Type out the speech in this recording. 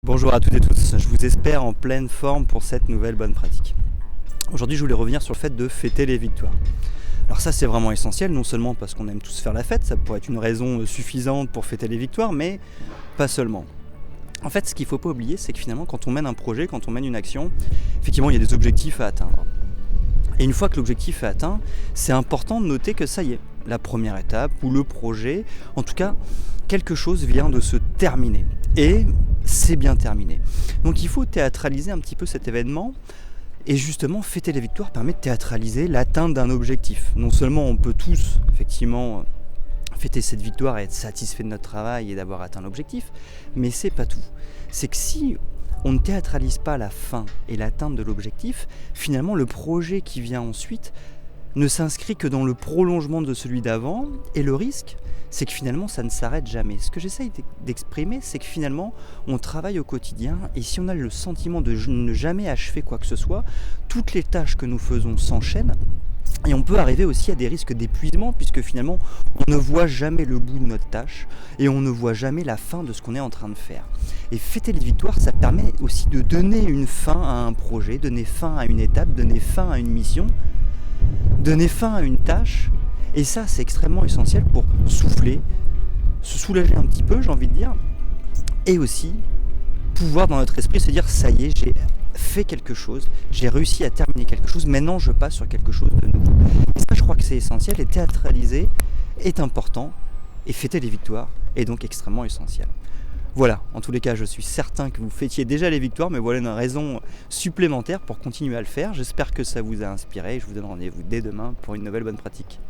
Bonjour à toutes et tous, je vous espère en pleine forme pour cette nouvelle bonne pratique. Aujourd'hui je voulais revenir sur le fait de fêter les victoires. Alors ça c'est vraiment essentiel, non seulement parce qu'on aime tous faire la fête, ça pourrait être une raison suffisante pour fêter les victoires, mais pas seulement. En fait ce qu'il ne faut pas oublier c'est que finalement quand on mène un projet, quand on mène une action, effectivement il y a des objectifs à atteindre. Et une fois que l'objectif est atteint, c'est important de noter que ça y est, la première étape ou le projet, en tout cas quelque chose vient de se terminer. Et c'est bien terminé. Donc il faut théâtraliser un petit peu cet événement. Et justement, fêter les victoires permet de théâtraliser l'atteinte d'un objectif. Non seulement on peut tous, effectivement, fêter cette victoire et être satisfait de notre travail et d'avoir atteint l'objectif, mais c'est pas tout. C'est que si on ne théâtralise pas la fin et l'atteinte de l'objectif, finalement le projet qui vient ensuite ne s'inscrit que dans le prolongement de celui d'avant, et le risque, c'est que finalement ça ne s'arrête jamais. Ce que j'essaye d'exprimer, c'est que finalement on travaille au quotidien, et si on a le sentiment de ne jamais achever quoi que ce soit, toutes les tâches que nous faisons s'enchaînent, et on peut arriver aussi à des risques d'épuisement, puisque finalement on ne voit jamais le bout de notre tâche, et on ne voit jamais la fin de ce qu'on est en train de faire. Et fêter les victoires, ça permet aussi de donner une fin à un projet, donner fin à une étape, donner fin à une mission, donner fin à une tâche, et ça c'est extrêmement essentiel pour souffler, se soulager un petit peu, j'ai envie de dire, et aussi pouvoir dans notre esprit se dire ça y est, j'ai fait quelque chose, j'ai réussi à terminer quelque chose, maintenant je passe sur quelque chose de nouveau. Et ça je crois que c'est essentiel, et théâtraliser est important, et fêter les victoires est donc extrêmement essentiel. Voilà, en tous les cas, je suis certain que vous fêtiez déjà les victoires, mais voilà une raison supplémentaire pour continuer à le faire. J'espère que ça vous a inspiré, et je vous donne rendez-vous dès demain pour une nouvelle bonne pratique.